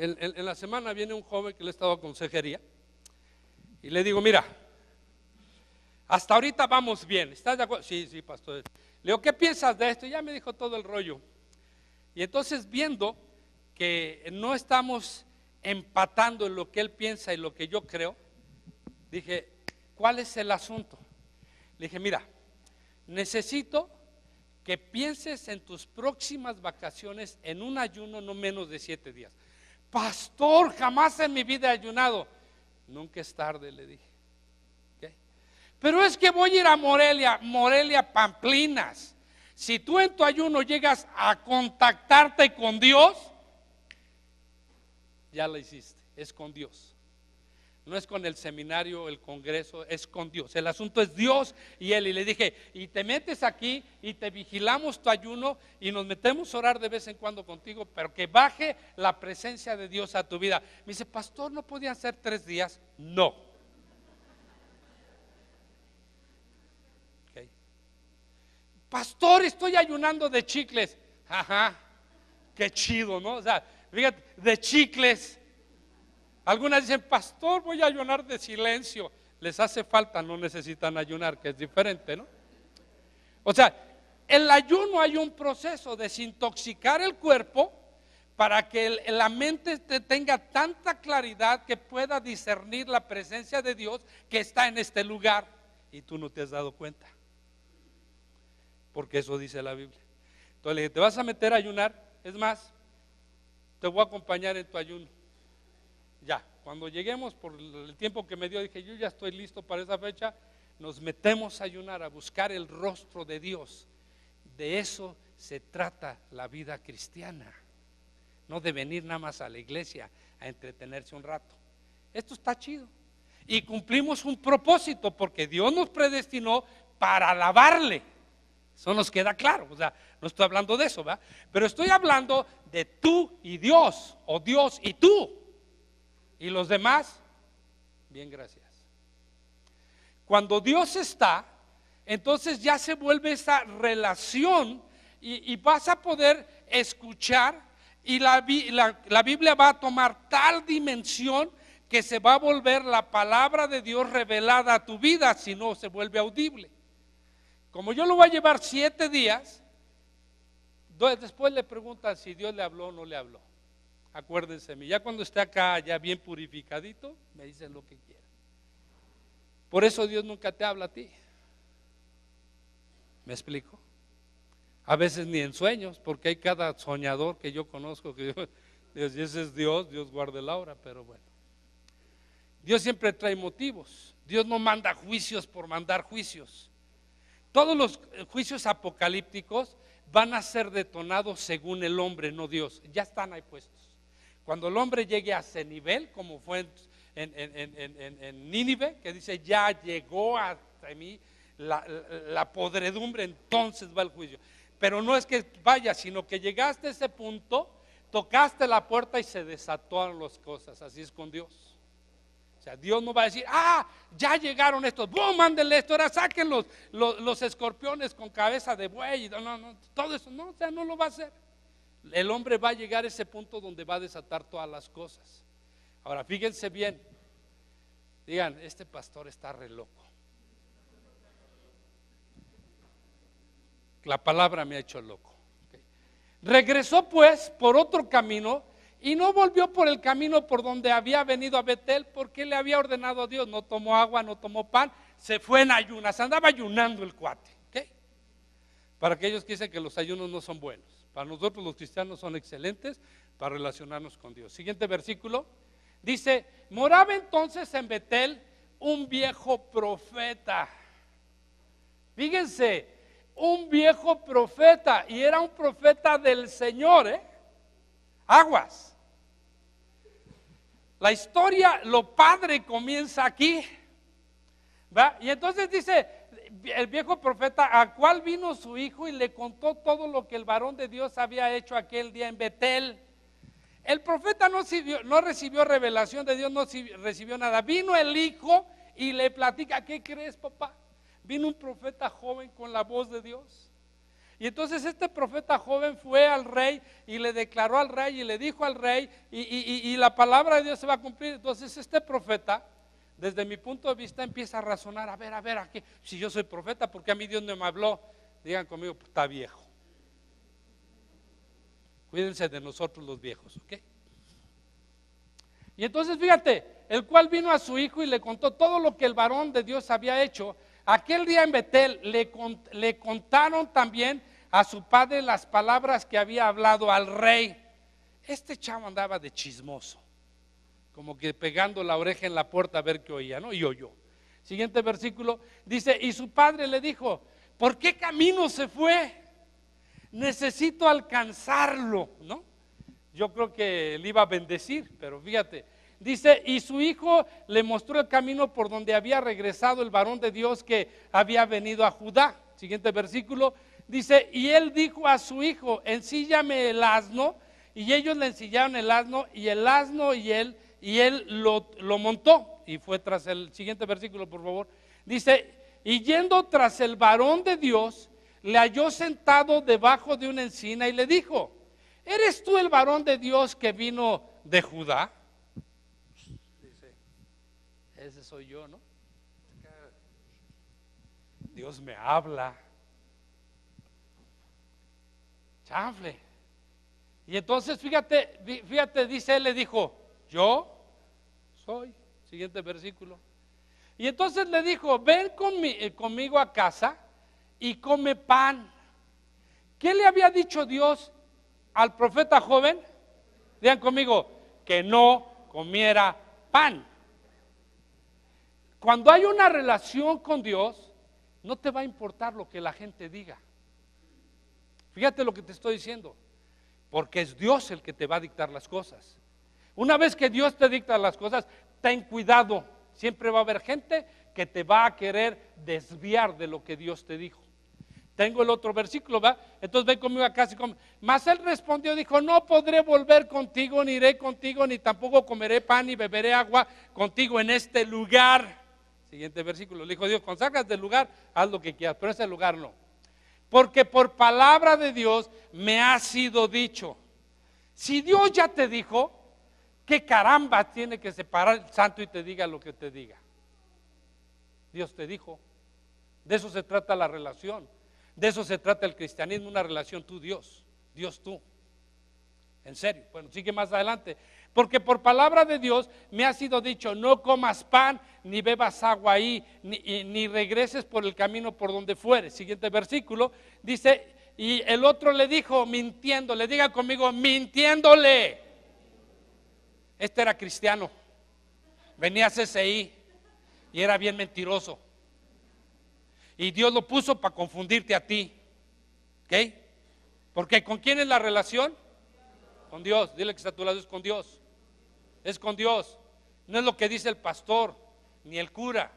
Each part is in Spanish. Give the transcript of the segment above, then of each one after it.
En la semana viene un joven que le he estado a consejería y le digo, mira, hasta ahorita vamos bien, ¿estás de acuerdo? Sí, sí, pastor. Le digo, ¿qué piensas de esto? Y ya me dijo todo el rollo. Y entonces, viendo que no estamos empatando en lo que él piensa y lo que yo creo, dije, ¿cuál es el asunto? Le dije, mira, necesito que pienses en tus próximas vacaciones en un ayuno no menos de 7 días. Pastor, jamás en mi vida he ayunado. Nunca es tarde, le dije. ¿Okay? Pero es que voy a ir a Morelia, Pamplinas. Si tú en tu ayuno llegas a contactarte con Dios, ya lo hiciste, es con Dios. No es con el seminario, el congreso, es con Dios. El asunto es Dios y Él. Y le dije, y te metes aquí y te vigilamos tu ayuno y nos metemos a orar de vez en cuando contigo, pero que baje la presencia de Dios a tu vida. Me dice, pastor, ¿no podían ser 3 días? No. Okay. Pastor, estoy ayunando de chicles. Ajá, qué chido, ¿no? O sea, fíjate, de chicles. Algunas dicen, pastor, voy a ayunar de silencio. Les hace falta, no necesitan ayunar, que es diferente, ¿no? O sea, el ayuno hay un proceso de desintoxicar el cuerpo para que la mente tenga tanta claridad que pueda discernir la presencia de Dios que está en este lugar y tú no te has dado cuenta, porque eso dice la Biblia. Entonces le dije, ¿te vas a meter a ayunar? Es más, te voy a acompañar en tu ayuno. Ya, cuando lleguemos, por el tiempo que me dio, dije, yo ya estoy listo para esa fecha. Nos metemos a ayunar, a buscar el rostro de Dios. De eso se trata la vida cristiana, no de venir nada más a la iglesia a entretenerse un rato. Esto está chido y cumplimos un propósito porque Dios nos predestinó para alabarle. Eso nos queda claro, o sea, no estoy hablando de eso, ¿verdad? Pero estoy hablando de tú y Dios, o Dios y tú. Y los demás, bien, gracias. Cuando Dios está, entonces ya se vuelve esa relación y vas a poder escuchar y la Biblia va a tomar tal dimensión que se va a volver la palabra de Dios revelada a tu vida, si no se vuelve audible. Como yo lo voy a llevar 7 días, después le preguntan si Dios le habló o no le habló. Acuérdense, ya cuando esté acá ya bien purificadito, me dicen lo que quiera. Por eso Dios nunca te habla a ti. ¿Me explico? A veces ni en sueños, porque hay cada soñador que yo conozco que Dios, ese es Dios guarde la hora, pero bueno. Dios siempre trae motivos. Dios no manda juicios por mandar juicios. Todos los juicios apocalípticos van a ser detonados según el hombre, no Dios. Ya están ahí puestos. Cuando el hombre llegue a ese nivel, como fue en Nínive, que dice, ya llegó hasta mí la podredumbre, entonces va el juicio. Pero no es que vaya, sino que llegaste a ese punto, tocaste la puerta y se desataron las cosas. Así es con Dios. O sea, Dios no va a decir, ya llegaron estos, ¡bum! Mándenle esto, ahora saquen los escorpiones con cabeza de buey, no, todo eso, no, o sea, no lo va a hacer. El hombre va a llegar a ese punto donde va a desatar todas las cosas. Ahora, fíjense bien, digan, este pastor está re loco. La palabra me ha hecho loco. Okay. Regresó pues por otro camino y no volvió por el camino por donde había venido a Betel, porque le había ordenado a Dios. No tomó agua, no tomó pan, se fue en ayunas, andaba ayunando el cuate. ¿Okay? Para aquellos que dicen que los ayunos no son buenos, para nosotros los cristianos son excelentes para relacionarnos con Dios. Siguiente versículo, dice, moraba entonces en Betel un viejo profeta. Fíjense, un viejo profeta, y era un profeta del Señor, aguas. La historia, lo padre comienza aquí, ¿va? Y entonces dice el viejo profeta, al cual vino su hijo y le contó todo lo que el varón de Dios había hecho aquel día en Betel. El profeta no recibió revelación de Dios, no recibió nada. Vino el hijo y le platica, ¿qué crees, papá? Vino un profeta joven con la voz de Dios Y entonces este profeta joven fue al rey y le declaró al rey y le dijo al rey y la palabra de Dios se va a cumplir. Entonces este profeta, desde mi punto de vista, empieza a razonar, a ver, aquí, si yo soy profeta, ¿por qué a mí Dios no me habló? Digan conmigo, pues está viejo. Cuídense de nosotros los viejos, ¿ok? Y entonces fíjate, el cual vino a su hijo y le contó todo lo que el varón de Dios había hecho. Aquel día en Betel le contaron también a su padre las palabras que había hablado al rey. Este chavo andaba de chismoso, como que pegando la oreja en la puerta a ver qué oía, ¿no? Y oyó. Siguiente versículo, dice, y su padre le dijo, ¿por qué camino se fue? Necesito alcanzarlo, ¿no? Yo creo que le iba a bendecir, pero fíjate, dice, y su hijo le mostró el camino por donde había regresado el varón de Dios que había venido a Judá. Siguiente versículo, dice, y él dijo a su hijo, ensíllame el asno, y ellos le ensillaron el asno, y el asno y él lo montó, y fue tras el siguiente versículo, por favor. Dice, y yendo tras el varón de Dios, le halló sentado debajo de una encina y le dijo, ¿eres tú el varón de Dios que vino de Judá? Dice, ese soy yo, ¿no? Dios me habla. Chanfle. Y entonces fíjate, dice él, le dijo, yo soy. Siguiente versículo. Y entonces le dijo, ven conmigo a casa y come pan. ¿Qué le había dicho Dios al profeta joven? Digan conmigo, que no comiera pan. Cuando hay una relación con Dios, no te va a importar lo que la gente diga. Fíjate lo que te estoy diciendo, porque es Dios el que te va a dictar las cosas. Una vez que Dios te dicta las cosas, ten cuidado, siempre va a haber gente que te va a querer desviar de lo que Dios te dijo. Tengo el otro versículo, ¿va? Entonces ven conmigo a casa y come. Mas él respondió, dijo, no podré volver contigo, ni iré contigo, ni tampoco comeré pan, ni beberé agua contigo en este lugar. Siguiente versículo, le dijo Dios, cuando salgas del lugar, haz lo que quieras, pero ese lugar no. Porque por palabra de Dios me ha sido dicho. Si Dios ya te dijo, ¿qué caramba tiene que separar el santo y te diga lo que te diga? Dios te dijo. De eso se trata la relación. De eso se trata el cristianismo, una relación tú, Dios, Dios tú. En serio. Bueno, sigue más adelante. Porque por palabra de Dios me ha sido dicho, no comas pan, ni bebas agua ahí, ni regreses por el camino por donde fueres. Siguiente versículo, dice, y el otro le dijo, mintiéndole, diga conmigo, mintiéndole. Este era cristiano, venía a CCI y era bien mentiroso. Y Dios lo puso para confundirte a ti. ¿Ok? Porque ¿con quién es la relación? Con Dios. Dile que está a tu lado, es con Dios. Es con Dios. No es lo que dice el pastor, ni el cura,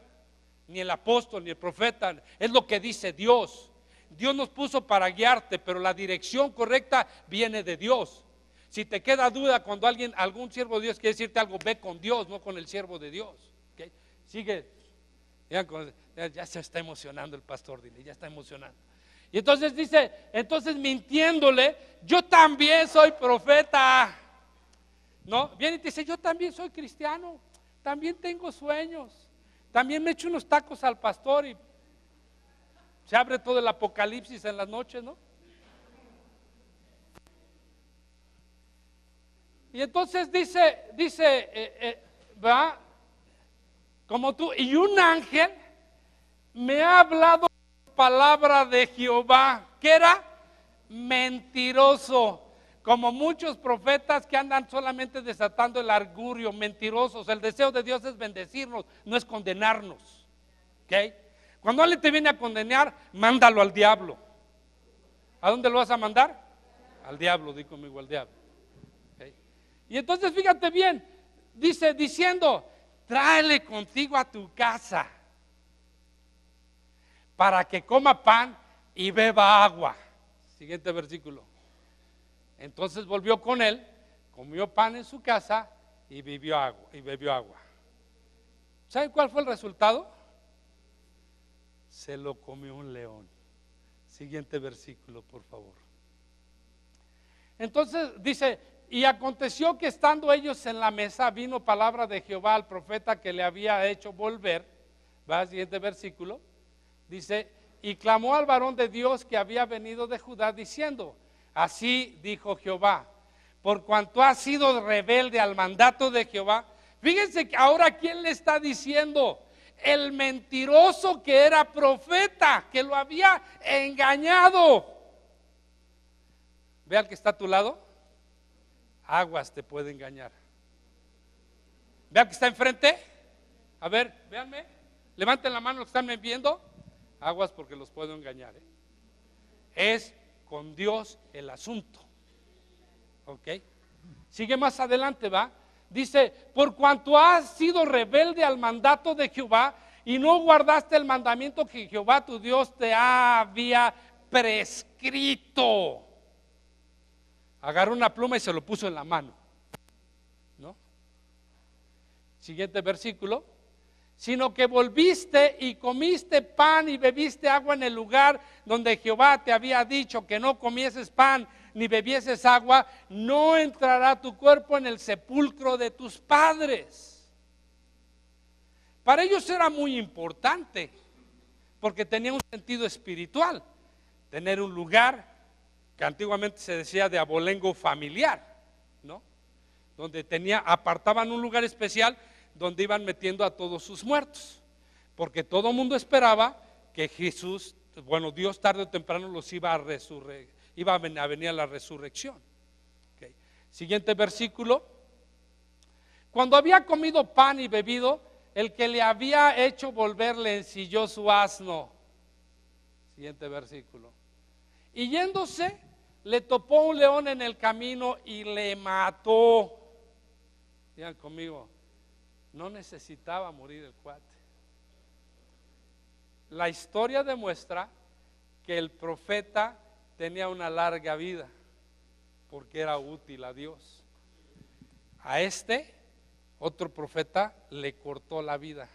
ni el apóstol, ni el profeta. Es lo que dice Dios. Dios nos puso para guiarte, pero la dirección correcta viene de Dios. Si te queda duda cuando algún siervo de Dios quiere decirte algo, ve con Dios, no con el siervo de Dios. ¿Okay? Sigue. Ya se está emocionando el pastor, dile, ya está emocionando. Y entonces dice, entonces mintiéndole, yo también soy profeta. ¿No? Viene y te dice, yo también soy cristiano, también tengo sueños, también me echo unos tacos al pastor y se abre todo el apocalipsis en las noches, ¿no? Y entonces dice, va, como tú, y un ángel me ha hablado palabra de Jehová, que era mentiroso, como muchos profetas que andan solamente desatando el argurio, mentirosos. El deseo de Dios es bendecirnos, no es condenarnos. ¿Okay? Cuando alguien te viene a condenar, mándalo al diablo. ¿A dónde lo vas a mandar? Al diablo, di conmigo, al diablo. ¿Okay? Y entonces fíjate bien, diciendo, tráele contigo a tu casa para que coma pan y beba agua. Siguiente versículo. Entonces volvió con él, comió pan en su casa y bebió agua. ¿Saben cuál fue el resultado? Se lo comió un león. Siguiente versículo, por favor. Entonces dice, y aconteció que estando ellos en la mesa, vino palabra de Jehová al profeta que le había hecho volver. Va, siguiente versículo. Dice, y clamó al varón de Dios que había venido de Judá, diciendo, así dijo Jehová, por cuanto has sido rebelde al mandato de Jehová. Fíjense que ahora ¿quién le está diciendo? El mentiroso que era profeta, que lo había engañado. Ve al que está a tu lado, aguas te puede engañar. Ve al que está enfrente, a ver, véanme, levanten la mano los que están viendo, aguas porque los puedo engañar. Es con Dios el asunto. Ok, sigue más adelante, va. Dice, por cuanto has sido rebelde al mandato de Jehová y no guardaste el mandamiento que Jehová tu Dios te había prescrito. Agarró una pluma y se lo puso en la mano, ¿no? Siguiente versículo. Sino que volviste y comiste pan y bebiste agua en el lugar donde Jehová te había dicho que no comieses pan ni bebieses agua, no entrará tu cuerpo en el sepulcro de tus padres. Para ellos era muy importante, porque tenía un sentido espiritual, tener un lugar que antiguamente se decía de abolengo familiar, ¿no? Donde apartaban un lugar especial donde iban metiendo a todos sus muertos, porque todo el mundo esperaba que Jesús, Dios tarde o temprano los iba a venir a la resurrección. Okay. Siguiente versículo. Cuando había comido pan y bebido, el que le había hecho volver le ensilló su asno. Siguiente versículo. Y yéndose, le topó un león en el camino y le mató. Digan conmigo, no necesitaba morir el cuate. La historia demuestra que el profeta tenía una larga vida porque era útil a Dios. A otro profeta le cortó la vida,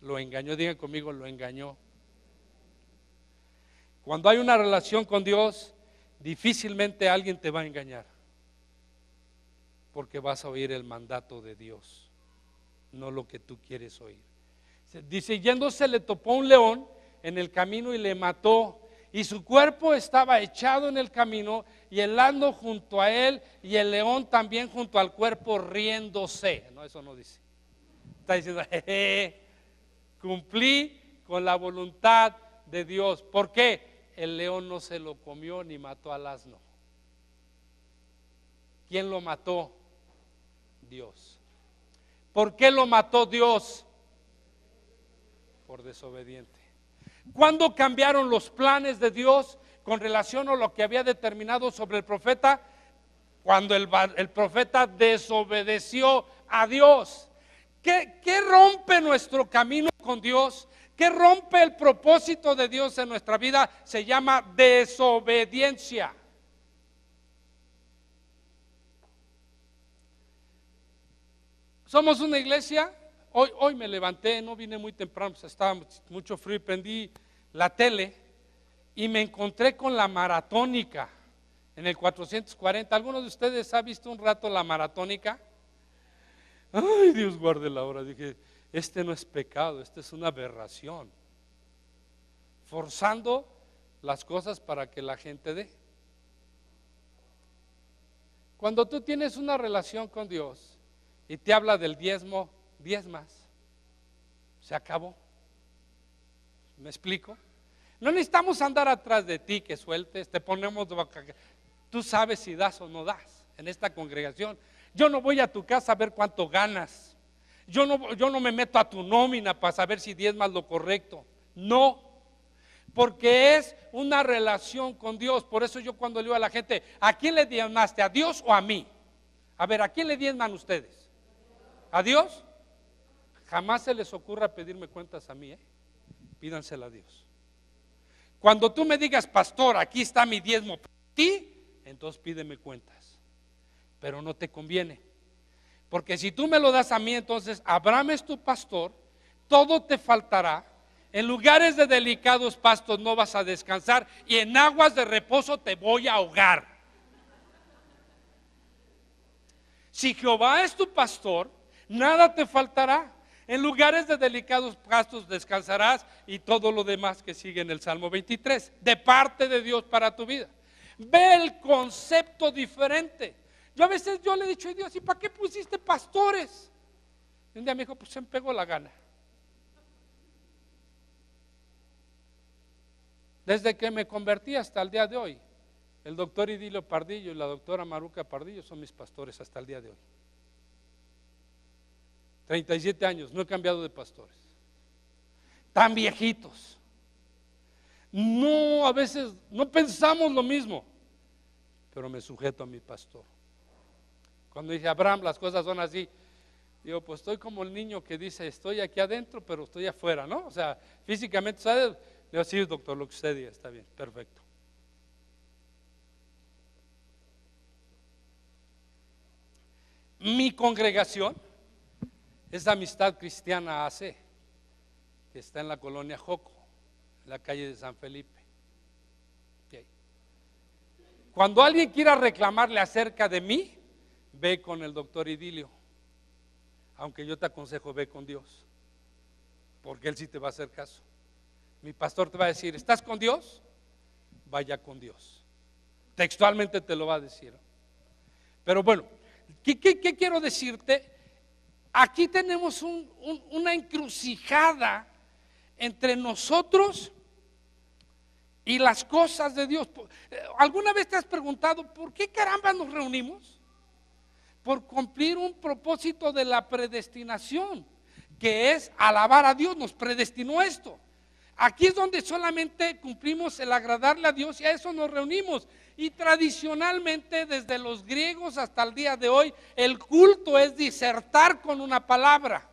lo engañó. Digan conmigo, lo engañó. Cuando hay una relación con Dios, difícilmente alguien te va a engañar, porque vas a oír el mandato de Dios, no lo que tú quieres oír. Dice, yéndose le topó un león en el camino y le mató, y su cuerpo estaba echado en el camino y el asno junto a él y el león también junto al cuerpo riéndose. No, eso no dice. Está diciendo, jeje, cumplí con la voluntad de Dios. ¿Por qué? El león no se lo comió ni mató al asno. ¿Quién lo mató? Dios. ¿Por qué lo mató Dios? Por desobediente. ¿Cuándo cambiaron los planes de Dios con relación a lo que había determinado sobre el profeta? Cuando el profeta desobedeció a Dios. ¿Qué rompe nuestro camino con Dios? ¿Qué rompe el propósito de Dios en nuestra vida? Se llama desobediencia. Somos una iglesia. Hoy me levanté, no vine muy temprano, pues estaba mucho frío y prendí la tele y me encontré con la maratónica en el 440. ¿Alguno de ustedes ha visto un rato la maratónica? Ay, Dios guarde la hora. Dije, este no es pecado, este es una aberración. Forzando las cosas para que la gente dé. Cuando tú tienes una relación con Dios y te habla del diezmo, diezmas, se acabó. ¿Me explico? No necesitamos andar atrás de ti que sueltes, te ponemos, tú sabes si das o no das en esta congregación. Yo no voy a tu casa a ver cuánto ganas, yo no me meto a tu nómina para saber si diezmas lo correcto, no, porque es una relación con Dios. Por eso yo cuando le digo a la gente, ¿a quién le diezmaste? ¿A Dios o a mí? A ver, ¿a quién le diezman ustedes? ¿A Dios? Jamás se les ocurra pedirme cuentas a mí, pídansela a Dios. Cuando tú me digas, pastor, aquí está mi diezmo para ti, entonces pídeme cuentas, pero no te conviene, porque si tú me lo das a mí, entonces Abraham es tu pastor, todo te faltará, En lugares de delicados pastos no vas a descansar, y en aguas de reposo te voy a ahogar. Si Jehová es tu pastor, nada te faltará. En lugares de delicados pastos descansarás, y todo lo demás que sigue en el Salmo 23, de parte de Dios para tu vida. Ve el concepto diferente. Yo a veces le he dicho a Dios, ¿y para qué pusiste pastores? Y un día me dijo, pues se me pegó la gana. Desde que me convertí hasta el día de hoy, el doctor Idilio Pardillo y la doctora Maruca Pardillo son mis pastores hasta el día de hoy. 37 años, no he cambiado de pastores. Tan viejitos. No, a veces no pensamos lo mismo, pero me sujeto a mi pastor. Cuando dije, Abraham, las cosas son así, digo, pues estoy como el niño que dice, estoy aquí adentro, pero estoy afuera, ¿no? O sea, físicamente, ¿sabes? Le digo, sí, doctor, lo que usted diga, está bien, perfecto. Mi congregación es Amistad Cristiana AC, que está en la colonia Joco, en la calle de San Felipe. Okay. Cuando alguien quiera reclamarle acerca de mí, ve con el doctor Idilio, aunque yo te aconsejo, ve con Dios, porque él sí te va a hacer caso. Mi pastor te va a decir, ¿estás con Dios? Vaya con Dios. Textualmente te lo va a decir. Pero bueno, ¿qué quiero decirte? Aquí tenemos una encrucijada entre nosotros y las cosas de Dios. ¿Alguna vez te has preguntado por qué caramba nos reunimos? Por cumplir un propósito de la predestinación, que es alabar a Dios. Nos predestinó esto. Aquí es donde solamente cumplimos el agradarle a Dios, y a eso nos reunimos. Y tradicionalmente, desde los griegos hasta el día de hoy, el culto es disertar con una palabra,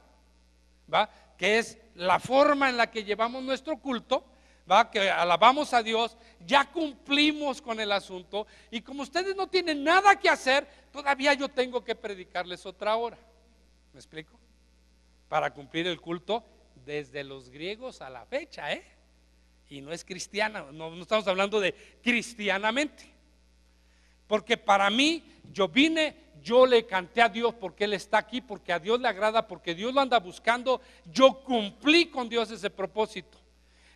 ¿va? Que es la forma en la que llevamos nuestro culto, ¿va? Que alabamos a Dios, ya cumplimos con el asunto, y como ustedes no tienen nada que hacer, todavía yo tengo que predicarles otra hora. ¿Me explico? Para cumplir el culto desde los griegos a la fecha, y no es cristiana, no estamos hablando de cristianamente, porque para mí, yo le canté a Dios porque Él está aquí, porque a Dios le agrada, porque Dios lo anda buscando. Yo cumplí con Dios ese propósito.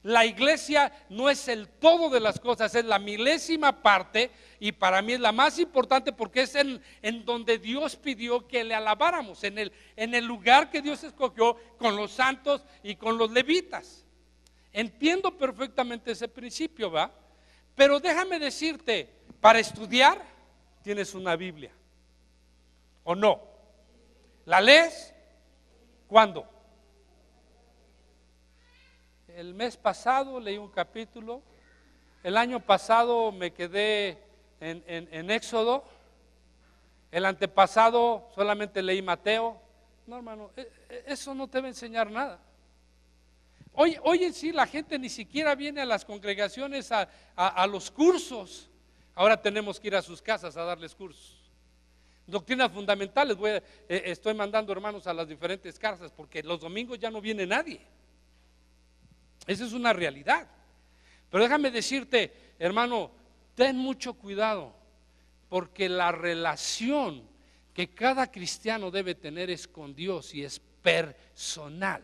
La iglesia no es el todo de las cosas, es la milésima parte, y para mí es la más importante, porque es en donde Dios pidió que le alabáramos, en el lugar que Dios escogió, con los santos y con los levitas. Entiendo perfectamente ese principio, ¿va? Pero déjame decirte, para estudiar tienes una Biblia, ¿o no? ¿La lees? ¿Cuándo? El mes pasado leí un capítulo. El año pasado me quedé en Éxodo. El antepasado solamente leí Mateo. No, hermano, eso no te va a enseñar nada. Hoy en sí la gente ni siquiera viene a las congregaciones a los cursos. Ahora tenemos que ir a sus casas a darles cursos. Doctrinas fundamentales, estoy mandando hermanos a las diferentes casas, porque los domingos ya no viene nadie. Esa es una realidad. Pero déjame decirte, hermano, ten mucho cuidado, porque la relación que cada cristiano debe tener es con Dios, y es personal.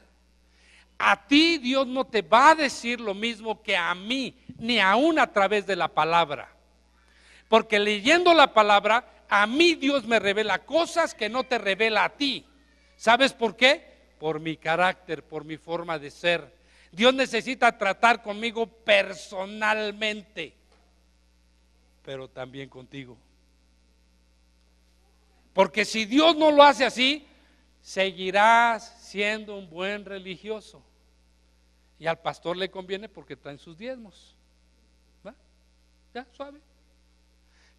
A ti Dios no te va a decir lo mismo que a mí, ni aún a través de la palabra, porque leyendo la palabra, a mí Dios me revela cosas que no te revela a ti. ¿Sabes por qué? Por mi carácter, por mi forma de ser. Dios necesita tratar conmigo personalmente, pero también contigo. Porque si Dios no lo hace así, seguirás siendo un buen religioso. Y al pastor le conviene porque traen sus diezmos. ¿Va? Ya, suave.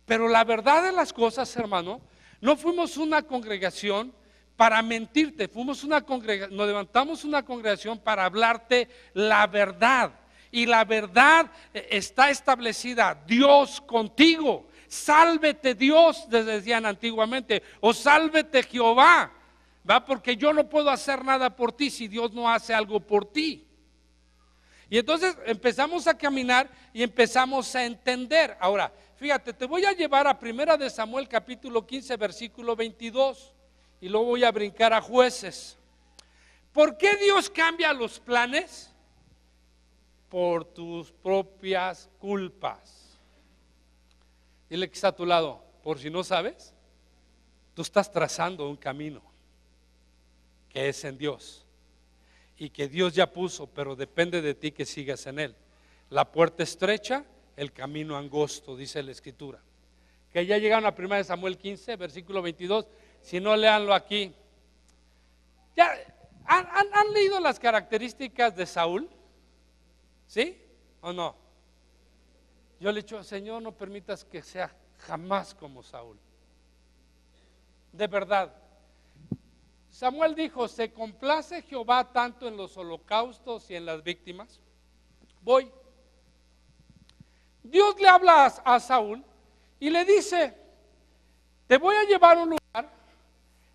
Pero la verdad de las cosas, hermano, no fuimos una congregación para mentirte, nos levantamos una congregación para hablarte la verdad. Y la verdad está establecida: Dios contigo. Sálvete Dios, decían antiguamente, o sálvete Jehová, ¿va? Porque yo no puedo hacer nada por ti si Dios no hace algo por ti. Y entonces empezamos a caminar y empezamos a entender. Ahora, fíjate, te voy a llevar a 1 de Samuel capítulo 15 versículo 22 y luego voy a brincar a Jueces. ¿Por qué Dios cambia los planes? Por tus propias culpas. Dile que está a tu lado, por si no sabes, tú estás trazando un camino que es en Dios y que Dios ya puso, pero depende de ti que sigas en él. La puerta estrecha, el camino angosto, dice la Escritura. Que ya llegaron a 1 de Samuel 15, versículo 22. Si no, léanlo aquí. ¿Ya han leído las características de Saúl? ¿Sí o no? Yo le he dicho, Señor, no permitas que sea jamás como Saúl. De verdad. Samuel dijo, ¿se complace Jehová tanto en los holocaustos y en las víctimas? Voy. Dios le habla a Saúl y le dice, te voy a llevar a un lugar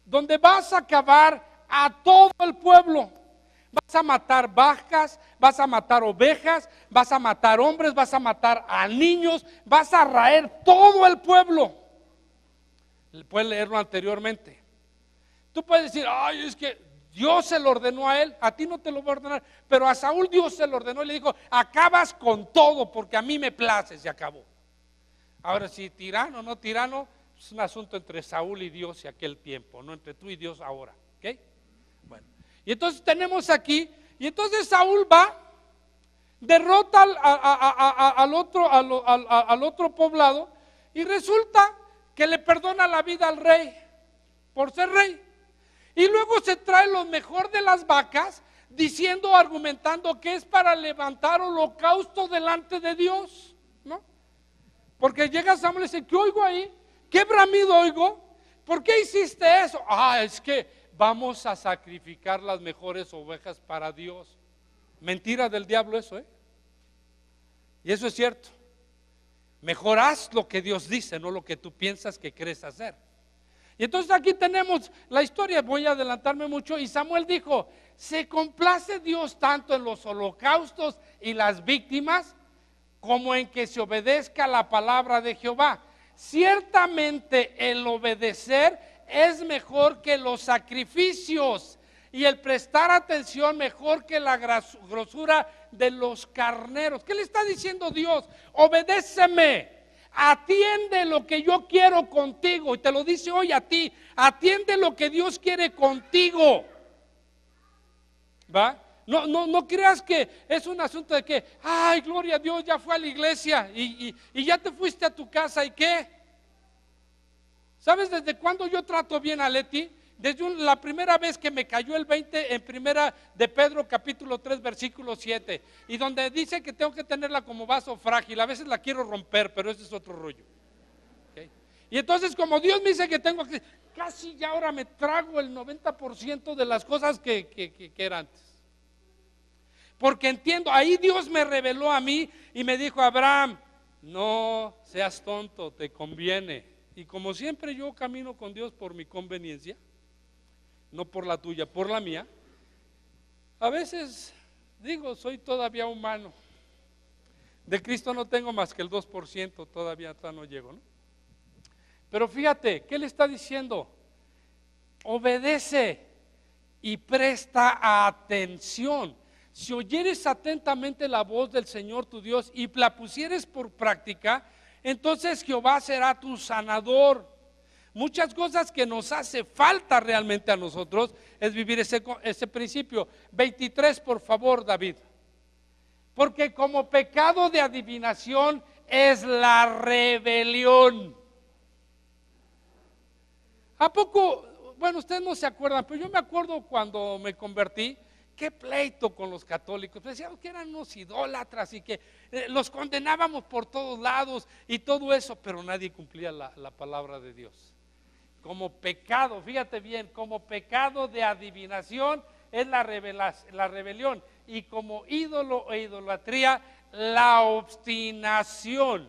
donde vas a acabar a todo el pueblo. Vas a matar vacas, vas a matar ovejas, vas a matar hombres, vas a matar a niños, vas a raer todo el pueblo. Puedes leerlo anteriormente. Tú puedes decir, ay, es que Dios se lo ordenó a él, a ti no te lo va a ordenar, pero a Saúl Dios se lo ordenó y le dijo, acabas con todo porque a mí me place, se acabó. Ahora, si tirano o no tirano, es un asunto entre Saúl y Dios y aquel tiempo, no entre tú y Dios ahora, ¿ok? Bueno, y entonces tenemos aquí, y entonces Saúl va, derrota al otro poblado, y resulta que le perdona la vida al rey, por ser rey. Y luego se trae lo mejor de las vacas, diciendo, argumentando que es para levantar holocausto delante de Dios, ¿no? Porque llega Samuel y dice, ¿qué oigo ahí? ¿Qué bramido oigo? ¿Por qué hiciste eso? Ah, es que vamos a sacrificar las mejores ovejas para Dios. Mentira del diablo eso, ¿eh? Y eso es cierto. Mejor haz lo que Dios dice, no lo que tú piensas que crees hacer. Y entonces aquí tenemos la historia, voy a adelantarme mucho, y Samuel dijo, ¿se complace Dios tanto en los holocaustos y las víctimas como en que se obedezca la palabra de Jehová? Ciertamente el obedecer es mejor que los sacrificios y el prestar atención mejor que la grosura de los carneros. ¿Qué le está diciendo Dios? Obedéceme. Atiende lo que yo quiero contigo. Y te lo dice hoy a ti. Atiende lo que Dios quiere contigo. ¿Va? No creas que es un asunto de que, ay, gloria a Dios, ya fue a la iglesia y ya te fuiste a tu casa. ¿Y qué? ¿Sabes desde cuándo yo trato bien a Leti? Desde la primera vez que me cayó el 20 en primera de Pedro capítulo 3 versículo 7, y donde dice que tengo que tenerla como vaso frágil. A veces la quiero romper, pero ese es otro rollo, ¿okay? Y entonces como Dios me dice que tengo que, casi ya ahora me trago el 90% de las cosas que era antes, porque entiendo, ahí Dios me reveló a mí y me dijo, Abraham, no seas tonto, te conviene. Y como siempre yo camino con Dios por mi conveniencia, no por la tuya, por la mía. A veces digo, soy todavía humano. De Cristo no tengo más que el 2%, todavía no llego, ¿no? Pero fíjate, ¿qué le está diciendo? Obedece y presta atención. Si oyeres atentamente la voz del Señor tu Dios y la pusieres por práctica, entonces Jehová será tu sanador. Muchas cosas que nos hace falta realmente a nosotros es vivir ese principio. 23, por favor, David. Porque como pecado de adivinación es la rebelión. ¿A poco? Bueno, ustedes no se acuerdan, pero yo me acuerdo cuando me convertí, qué pleito con los católicos. Decíamos que eran unos idólatras y que los condenábamos por todos lados y todo eso, pero nadie cumplía la palabra de Dios. Como pecado, fíjate bien, como pecado de adivinación es la rebelión, y como ídolo e idolatría la obstinación.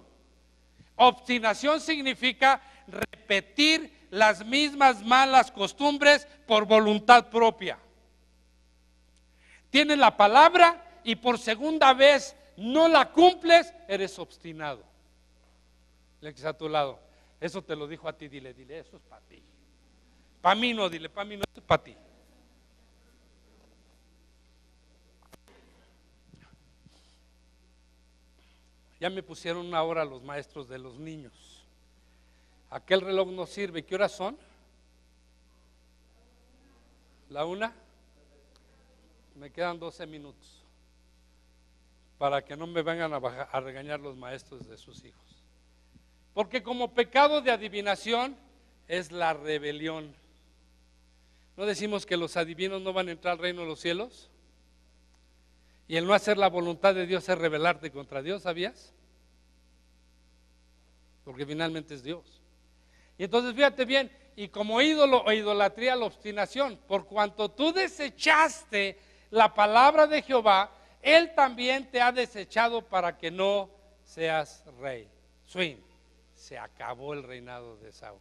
Obstinación significa repetir las mismas malas costumbres por voluntad propia. Tienes la palabra, y por segunda vez no la cumples, eres obstinado. Le que está a tu lado, eso te lo dijo a ti, dile, eso es para ti. Para mí no, dile, para mí no, esto es para ti. Ya me pusieron una hora los maestros de los niños. Aquel reloj no sirve. ¿Qué horas son? ¿La 1? Me quedan 12 minutos para que no me vengan a regañar los maestros de sus hijos. Porque como pecado de adivinación es la rebelión. ¿No decimos que los adivinos no van a entrar al reino de los cielos? Y el no hacer la voluntad de Dios es rebelarte contra Dios, ¿sabías? Porque finalmente es Dios. Y entonces fíjate bien, y como ídolo o idolatría, la obstinación, por cuanto tú desechaste la palabra de Jehová, Él también te ha desechado para que no seas rey. Swing, se acabó el reinado de Saúl.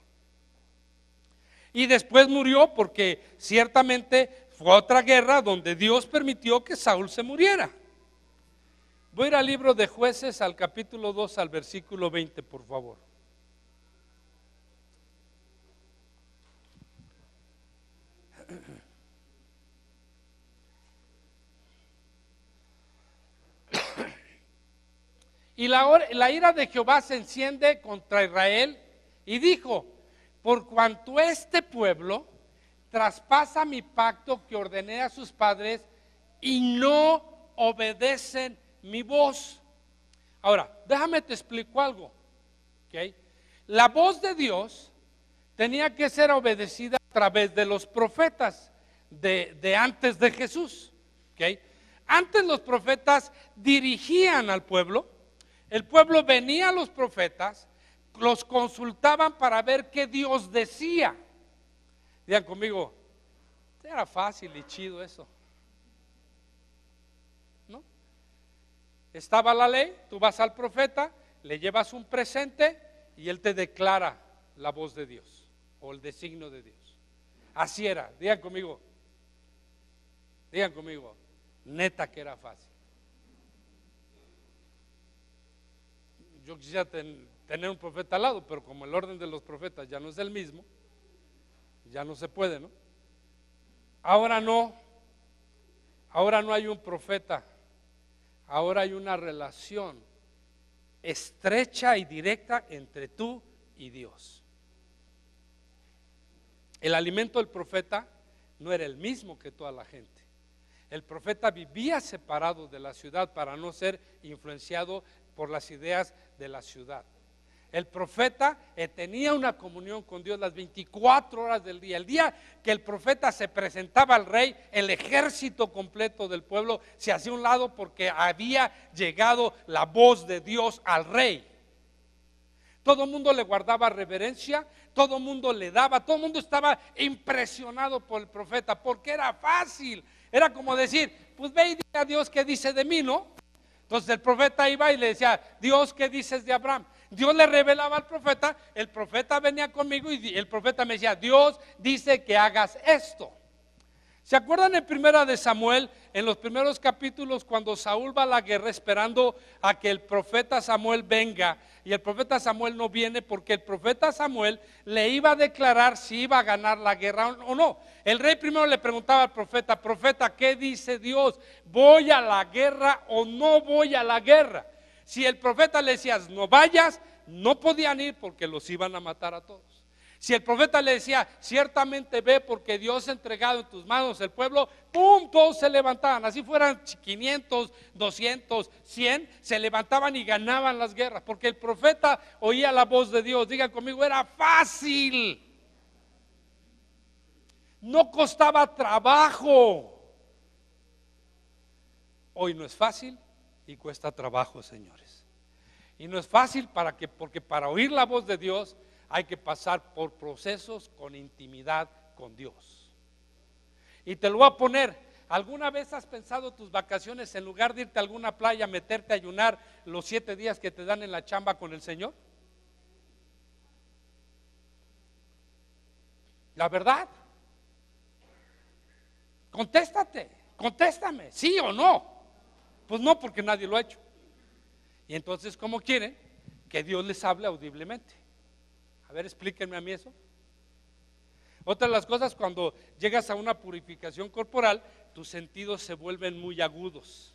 Y después murió porque ciertamente fue otra guerra donde Dios permitió que Saúl se muriera. Voy a ir al libro de Jueces, al capítulo 2, al versículo 20, por favor. Y la ira de Jehová se enciende contra Israel y dijo: por cuanto este pueblo traspasa mi pacto que ordené a sus padres y no obedecen mi voz. Ahora, déjame te explico algo. ¿Okay? La voz de Dios tenía que ser obedecida a través de los profetas de antes de Jesús. ¿Okay? Antes los profetas dirigían al pueblo. El pueblo venía a los profetas, los consultaban para ver qué Dios decía. Digan conmigo, era fácil y chido eso, ¿no? Estaba la ley, tú vas al profeta, le llevas un presente y él te declara la voz de Dios o el designio de Dios. Así era. Digan conmigo, neta que era fácil. Yo quisiera tener un profeta al lado, pero como el orden de los profetas ya no es el mismo, ya no se puede, ¿no? Ahora no hay un profeta, ahora hay una relación estrecha y directa entre tú y Dios. El alimento del profeta no era el mismo que toda la gente. El profeta vivía separado de la ciudad para no ser influenciado por las ideas de la ciudad. El profeta tenía una comunión con Dios las 24 horas del día. El día que el profeta se presentaba al rey, el ejército completo del pueblo se hacía a un lado porque había llegado la voz de Dios al rey. Todo el mundo le guardaba reverencia, todo el mundo le daba, todo el mundo estaba impresionado por el profeta porque era fácil. Era como decir, pues ve y dile a Dios qué dice de mí, ¿no? Entonces el profeta iba y le decía, Dios, ¿qué dices de Abraham? Dios le revelaba al profeta, el profeta venía conmigo y el profeta me decía, Dios dice que hagas esto. ¿Se acuerdan en primera de Samuel, en los primeros capítulos, cuando Saúl va a la guerra esperando a que el profeta Samuel venga? Y el profeta Samuel no viene porque el profeta Samuel le iba a declarar si iba a ganar la guerra o no. El rey primero le preguntaba al profeta, profeta, ¿qué dice Dios? ¿Voy a la guerra o no voy a la guerra? Si el profeta le decía, no vayas, no podían ir porque los iban a matar a todos. Si el profeta le decía, ciertamente ve porque Dios ha entregado en tus manos el pueblo, ¡pum!, todos se levantaban, así fueran 500, 200, 100, se levantaban y ganaban las guerras, porque el profeta oía la voz de Dios. Digan conmigo, era fácil, no costaba trabajo. Hoy no es fácil y cuesta trabajo, señores. Y no es fácil porque para oír la voz de Dios hay que pasar por procesos con intimidad con Dios. Y te lo voy a poner, ¿alguna vez has pensado tus vacaciones en lugar de irte a alguna playa, meterte a ayunar los 7 días que te dan en la chamba con el Señor? La verdad. Contéstame, ¿sí o no? Pues no, porque nadie lo ha hecho. Y entonces, ¿cómo quieren que Dios les hable audiblemente? A ver, explíquenme a mí eso. Otra de las cosas, cuando llegas a una purificación corporal, tus sentidos se vuelven muy agudos.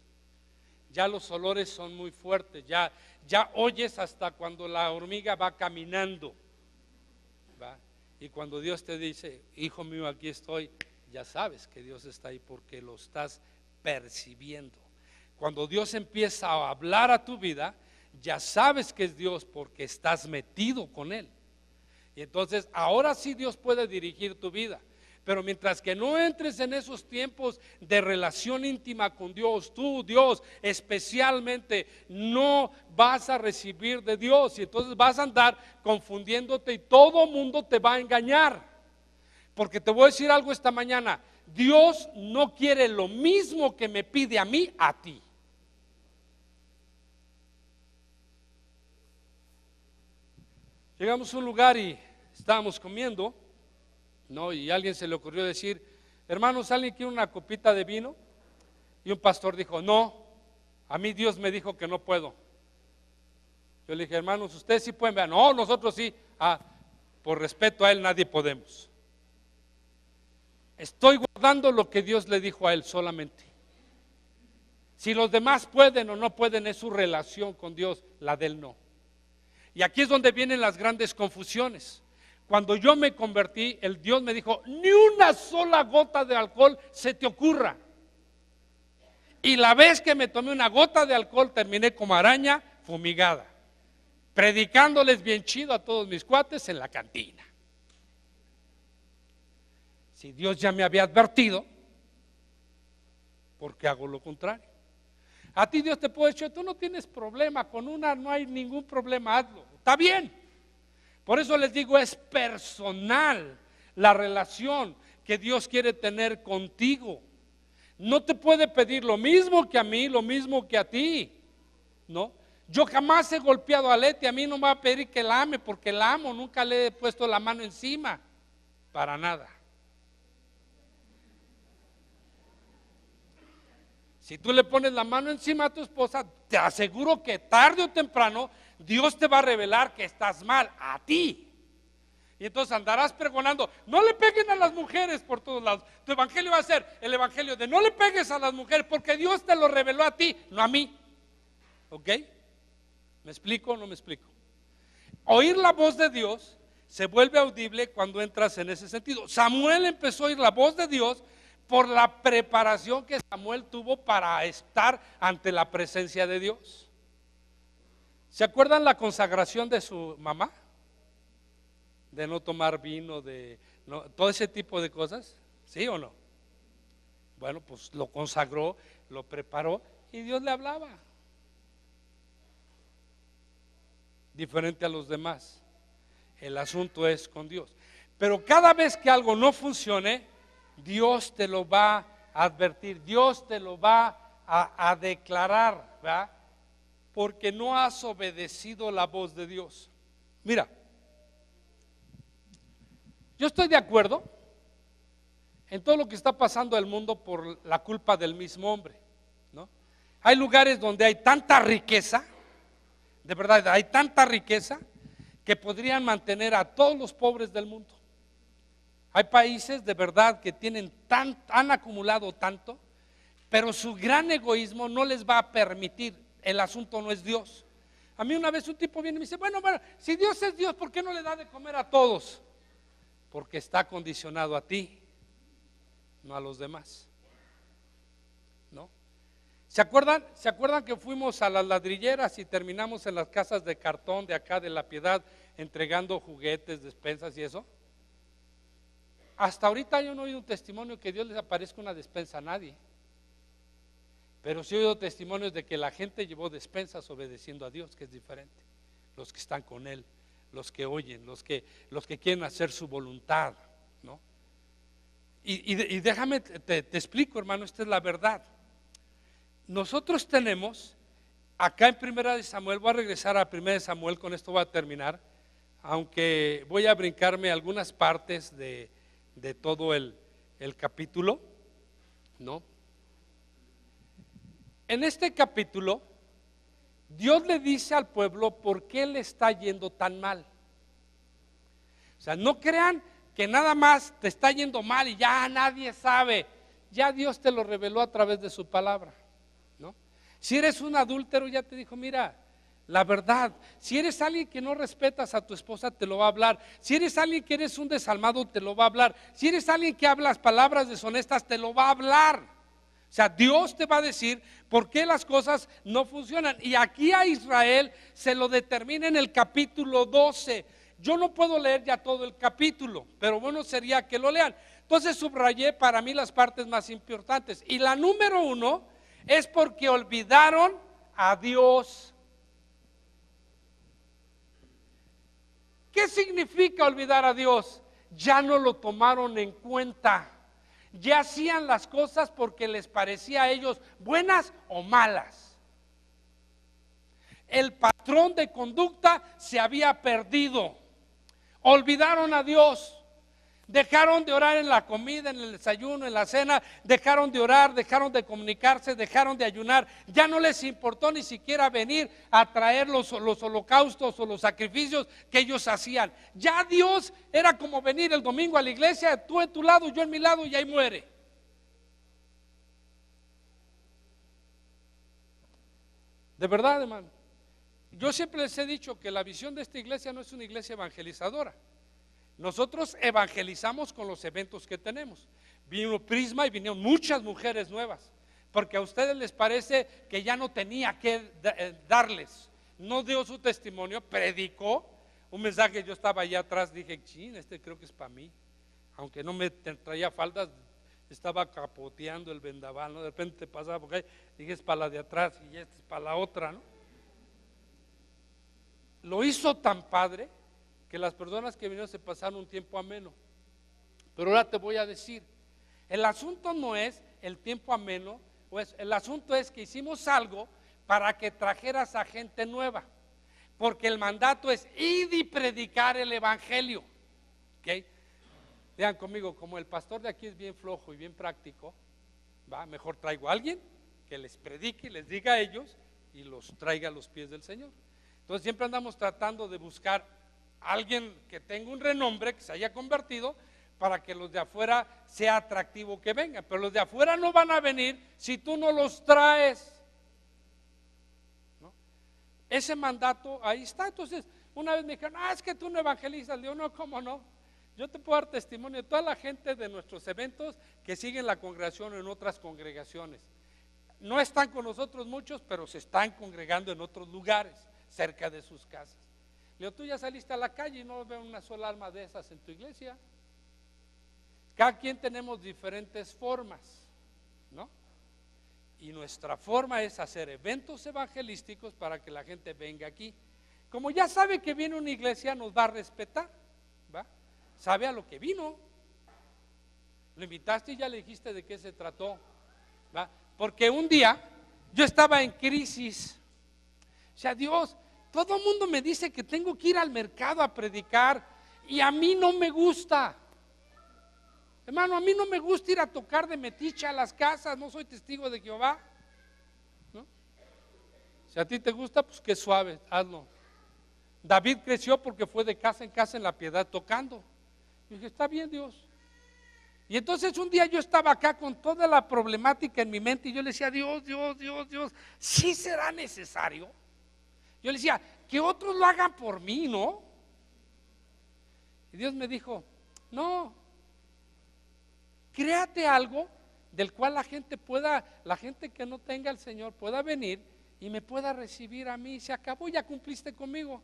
Ya los olores son muy fuertes, ya oyes hasta cuando la hormiga va caminando, ¿va? Y cuando Dios te dice, hijo mío, aquí estoy, ya sabes que Dios está ahí porque lo estás percibiendo. Cuando Dios empieza a hablar a tu vida, ya sabes que es Dios porque estás metido con Él. Y entonces ahora sí Dios puede dirigir tu vida. Pero mientras que no entres en esos tiempos de relación íntima con Dios, tú, Dios, especialmente, no vas a recibir de Dios. Y entonces vas a andar confundiéndote y todo mundo te va a engañar. Porque te voy a decir algo esta mañana: Dios no quiere lo mismo que me pide a mí, a ti. Llegamos a un lugar y estábamos comiendo, ¿no? Y a alguien se le ocurrió decir, hermanos, ¿alguien quiere una copita de vino? Y un pastor dijo, no, a mí Dios me dijo que no puedo. Yo le dije, hermanos, ustedes sí pueden ver. No, nosotros sí. Por respeto a Él nadie podemos. Estoy guardando lo que Dios le dijo a Él solamente. Si los demás pueden o no pueden, es su relación con Dios, la de Él no. Y aquí es donde vienen las grandes confusiones. Cuando yo me convertí, el Dios me dijo, ni una sola gota de alcohol se te ocurra. Y la vez que me tomé una gota de alcohol, terminé como araña fumigada, predicándoles bien chido a todos mis cuates en la cantina. Si Dios ya me había advertido, ¿por qué hago lo contrario? A ti Dios te puede decir, tú no tienes problema, con una no hay ningún problema, hazlo. Está bien. Por eso les digo, es personal la relación que Dios quiere tener contigo. No te puede pedir lo mismo que a mí, lo mismo que a ti, ¿no? Yo jamás he golpeado a Leti, a mí no me va a pedir que la ame porque la amo, nunca le he puesto la mano encima, para nada. Si tú le pones la mano encima a tu esposa, te aseguro que tarde o temprano Dios te va a revelar que estás mal a ti. Y entonces andarás pregonando, no le peguen a las mujeres por todos lados. Tu evangelio va a ser el evangelio de no le pegues a las mujeres porque Dios te lo reveló a ti, no a mí. ¿Ok? ¿Me explico o no me explico? Oír la voz de Dios se vuelve audible cuando entras en ese sentido. Samuel empezó a oír la voz de Dios por la preparación que Samuel tuvo para estar ante la presencia de Dios. ¿Se acuerdan la consagración de su mamá? De no tomar vino, todo ese tipo de cosas, ¿sí o no? Bueno, pues lo consagró, lo preparó y Dios le hablaba. Diferente a los demás. El asunto es con Dios. Pero cada vez que algo no funcione, Dios te lo va a advertir, Dios te lo va a declarar, ¿verdad? Porque no has obedecido la voz de Dios. Mira, yo estoy de acuerdo en todo lo que está pasando en el mundo por la culpa del mismo hombre, ¿no? Hay lugares donde hay tanta riqueza, de verdad, hay tanta riqueza que podrían mantener a todos los pobres del mundo. Hay países de verdad que han acumulado tanto, pero su gran egoísmo no les va a permitir. El asunto no es Dios. A mí una vez un tipo viene y me dice, bueno, si Dios es Dios, ¿por qué no le da de comer a todos? Porque está condicionado a ti, no a los demás, ¿no? ¿Se acuerdan que fuimos a las ladrilleras y terminamos en las casas de cartón de acá de La Piedad entregando juguetes, despensas y eso? Hasta ahorita yo no he oído un testimonio que Dios les aparezca una despensa a nadie. Pero sí he oído testimonios de que la gente llevó despensas obedeciendo a Dios, que es diferente. Los que están con Él, los que oyen, los que quieren hacer su voluntad, ¿no? Y déjame, te explico, hermano, esta es la verdad. Nosotros tenemos, acá en Primera de Samuel, voy a regresar a Primera de Samuel, con esto voy a terminar, aunque voy a brincarme algunas partes de todo el capítulo, ¿no? En este capítulo, Dios le dice al pueblo por qué le está yendo tan mal. O sea, no crean que nada más te está yendo mal y ya nadie sabe. Ya Dios te lo reveló a través de su palabra, ¿no? Si eres un adúltero, ya te dijo, mira, la verdad. Si eres alguien que no respetas a tu esposa, te lo va a hablar. Si eres alguien que eres un desalmado, te lo va a hablar. Si eres alguien que hablas palabras deshonestas, te lo va a hablar. O sea, Dios te va a decir por qué las cosas no funcionan. Y aquí a Israel se lo determina en el capítulo 12. Yo no puedo leer ya todo el capítulo, pero bueno sería que lo lean. Entonces subrayé para mí las partes más importantes. Y la número 1 es porque olvidaron a Dios. ¿Qué significa olvidar a Dios? Ya no lo tomaron en cuenta. Ya hacían las cosas porque les parecía a ellos buenas o malas. El patrón de conducta se había perdido. Olvidaron a Dios. Dejaron de orar en la comida, en el desayuno, en la cena. Dejaron de orar, dejaron de comunicarse, dejaron de ayunar. Ya no les importó ni siquiera venir a traer los holocaustos o los sacrificios que ellos hacían. Ya Dios era como venir el domingo a la iglesia, tú en tu lado, yo en mi lado, y ahí muere. De verdad, hermano. Yo siempre les he dicho que la visión de esta iglesia no es una iglesia evangelizadora. Nosotros evangelizamos con los eventos que tenemos. Vino Prisma y vinieron muchas mujeres nuevas, porque a ustedes les parece que ya no tenía que darles. No dio su testimonio, predicó un mensaje. Yo estaba allá atrás, dije, chin, este creo que es para mí. Aunque no me traía faldas, estaba capoteando el vendaval, ¿no? De repente pasaba porque dije, es para la de atrás y esta es para la otra, ¿no? Lo hizo tan padre que las personas que vinieron se pasaron un tiempo ameno. Pero ahora te voy a decir, el asunto no es el tiempo ameno, pues el asunto es que hicimos algo para que trajeras a gente nueva, porque el mandato es ir y predicar el evangelio. ¿Ok? Vean conmigo, como el pastor de aquí es bien flojo y bien práctico, ¿va? Mejor traigo a alguien que les predique y les diga a ellos y los traiga a los pies del Señor. Entonces siempre andamos tratando de buscar a alguien que tenga un renombre, que se haya convertido, para que los de afuera sea atractivo que vengan. Pero los de afuera no van a venir si tú no los traes, ¿no? Ese mandato ahí está. Entonces una vez me dijeron, es que tú no evangelizas. Le digo, no, ¿cómo no? Yo te puedo dar testimonio de toda la gente de nuestros eventos que siguen la congregación en otras congregaciones. No están con nosotros muchos, pero se están congregando en otros lugares, cerca de sus casas. Le digo, tú ya saliste a la calle y no veo una sola alma de esas en tu iglesia. Cada quien tenemos diferentes formas, ¿no? Y nuestra forma es hacer eventos evangelísticos para que la gente venga aquí. Como ya sabe que viene una iglesia, nos va a respetar, ¿va? Sabe a lo que vino. Lo invitaste y ya le dijiste de qué se trató, ¿va? Porque un día yo estaba en crisis. O sea, Dios, todo el mundo me dice que tengo que ir al mercado a predicar y a mí no me gusta. Hermano, a mí no me gusta ir a tocar de metiche a las casas, no soy testigo de Jehová, ¿no? Si a ti te gusta, pues qué suave, hazlo. David creció porque fue de casa en casa en la piedad tocando. Y dije, está bien, Dios. Y entonces un día yo estaba acá con toda la problemática en mi mente y yo le decía, Dios, ¿sí será necesario? Yo le decía, que otros lo hagan por mí, ¿no? Y Dios me dijo, no, créate algo del cual la gente que no tenga al Señor pueda venir y me pueda recibir a mí. Se acabó, ya cumpliste conmigo.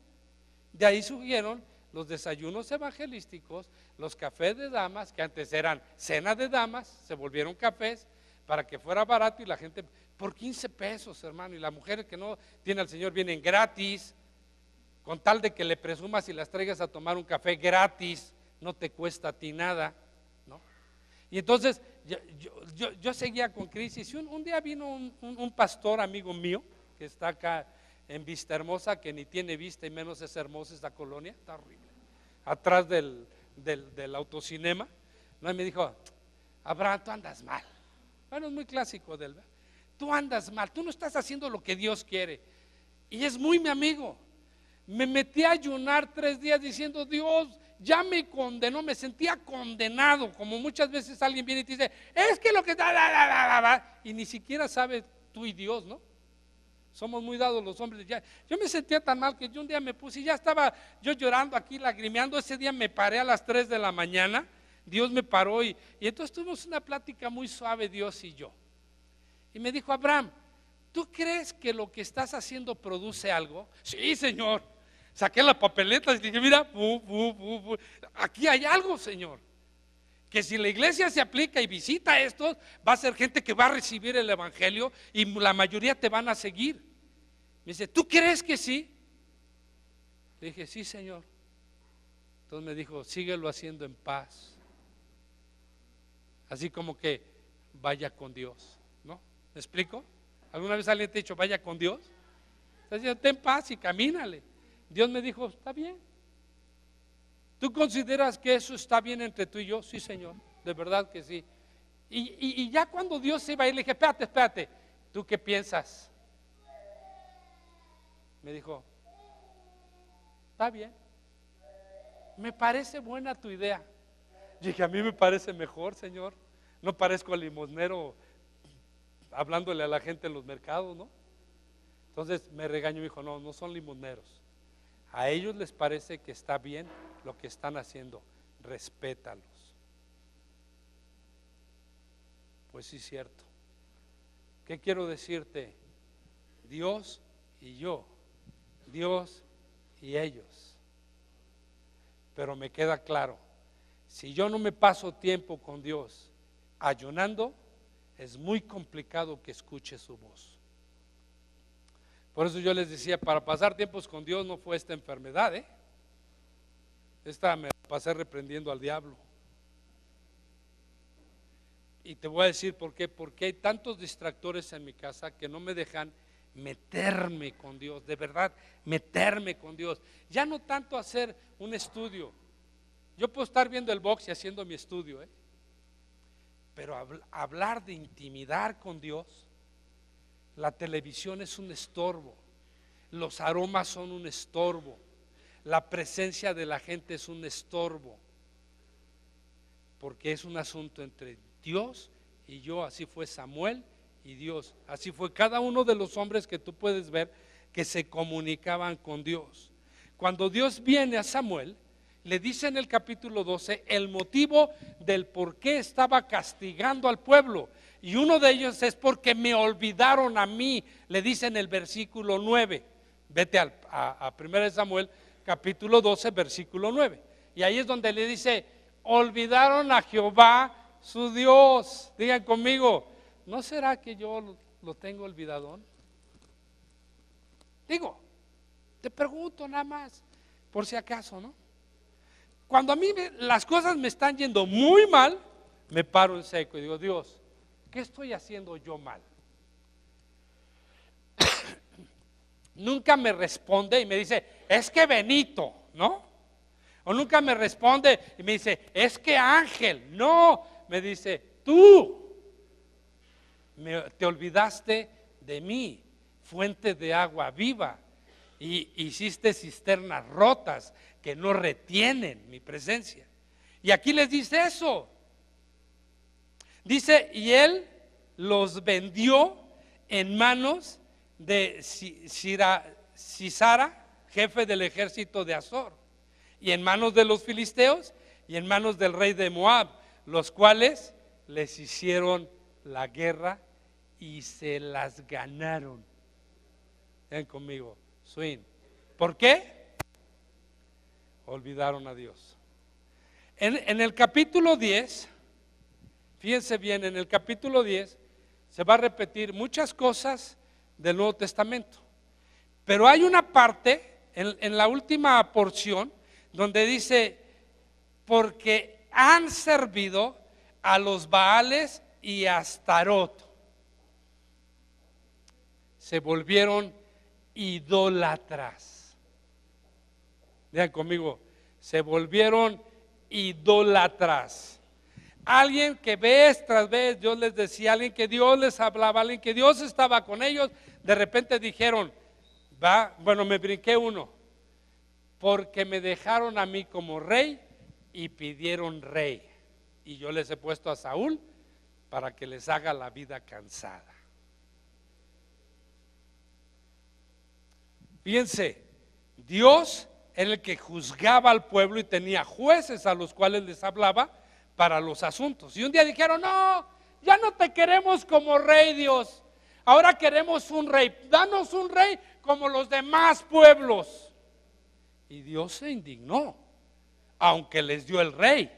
De ahí surgieron los desayunos evangelísticos, los cafés de damas, que antes eran cena de damas, se volvieron cafés para que fuera barato y la gente, por 15 pesos, hermano, y las mujeres que no tienen al Señor vienen gratis, con tal de que le presumas y las traigas a tomar un café gratis, no te cuesta a ti nada, ¿no? Y entonces yo seguía con crisis y un día vino un pastor amigo mío, que está acá en Vista Hermosa, que ni tiene vista y menos es hermosa esta colonia, está horrible, atrás del autocinema, ¿no? Y me dijo, Abraham, tú andas mal. Bueno, es muy clásico de él, ¿verdad? tú andas mal, tú no estás haciendo lo que Dios quiere. Y es muy mi amigo. Me metí a ayunar 3 días diciendo, Dios ya me condenó, me sentía condenado, como muchas veces alguien viene y te dice, es que lo que y ni siquiera sabe tú y Dios, ¿no? Somos muy dados los hombres. Yo me sentía tan mal que yo un día me puse y ya estaba yo llorando aquí, lagrimeando. Ese día me paré a las 3 de la mañana, Dios me paró y entonces tuvimos una plática muy suave, Dios y yo. Y me dijo, Abraham, ¿tú crees que lo que estás haciendo produce algo? Sí, Señor. Saqué la papeleta y dije, mira, aquí hay algo, Señor. Que si la iglesia se aplica y visita esto, va a ser gente que va a recibir el evangelio y la mayoría te van a seguir. Me dice, ¿tú crees que sí? Le dije, sí, Señor. Entonces me dijo, síguelo haciendo en paz. Así como que vaya con Dios, ¿no? ¿Me explico? ¿Alguna vez alguien te ha dicho, vaya con Dios? Está diciendo, ten paz y camínale. Dios me dijo, está bien. ¿Tú consideras que eso está bien entre tú y yo? Sí, Señor, de verdad que sí. Y ya cuando Dios se iba a ir, le dije, espérate, ¿tú qué piensas? Me dijo, está bien, me parece buena tu idea. Dije, a mí me parece mejor, Señor. No parezco limosnero hablándole a la gente en los mercados, ¿no? Entonces me regañó y dijo, no son limosneros. A ellos les parece que está bien lo que están haciendo, respétalos. Pues sí, cierto. ¿Qué quiero decirte? Dios y yo, Dios y ellos. Pero me queda claro, si yo no me paso tiempo con Dios ayunando, es muy complicado que escuche su voz. Por eso yo les decía, para pasar tiempos con Dios no fue esta enfermedad, Esta me la pasé reprendiendo al diablo. Y te voy a decir por qué. Porque hay tantos distractores en mi casa que no me dejan meterme con Dios, de verdad, meterme con Dios. Ya no tanto hacer un estudio. Yo puedo estar viendo el box y haciendo mi estudio, pero hablar de intimidad con Dios. La televisión es un estorbo, los aromas son un estorbo, la presencia de la gente es un estorbo, porque es un asunto entre Dios y yo. Así fue Samuel y Dios, así fue cada uno de los hombres que tú puedes ver que se comunicaban con Dios. Cuando Dios viene a Samuel, le dice en el capítulo 12 el motivo del por qué estaba castigando al pueblo. Y uno de ellos es porque me olvidaron a mí, le dice en el versículo 9. Vete a 1 Samuel capítulo 12 versículo 9. Y ahí es donde le dice, olvidaron a Jehová su Dios. Digan conmigo, ¿no será que yo lo tengo olvidadón? Digo, te pregunto nada más, por si acaso, ¿no? Cuando a mí las cosas me están yendo muy mal, me paro en seco y digo, Dios, ¿qué estoy haciendo yo mal? Nunca me responde y me dice, es que Benito, ¿no? O nunca me responde y me dice, es que Ángel, no, me dice, tú te olvidaste de mí, fuente de agua viva, y hiciste cisternas rotas que no retienen mi presencia. Y aquí les dice eso. Dice, y él los vendió en manos de Sisara, jefe del ejército de Azor, y en manos de los filisteos y en manos del rey de Moab, los cuales les hicieron la guerra y se las ganaron. Ven conmigo, swing. ¿Por qué? Olvidaron a Dios. En el capítulo 10, fíjense bien, en el capítulo 10 se va a repetir muchas cosas del Nuevo Testamento, pero hay una parte en la última porción donde dice, porque han servido a los Baales y a Astarot, se volvieron idólatras. Vean conmigo, se volvieron idólatras. Alguien que vez tras vez Dios les decía, alguien que Dios les hablaba, alguien que Dios estaba con ellos. De repente dijeron, me brinqué uno, porque me dejaron a mí como rey y pidieron rey. Y yo les he puesto a Saúl para que les haga la vida cansada. Fíjense, Dios era el que juzgaba al pueblo y tenía jueces a los cuales les hablaba para los asuntos. Y un día dijeron, no, ya no te queremos como rey, Dios, ahora queremos un rey, danos un rey como los demás pueblos. Y Dios se indignó, aunque les dio el rey.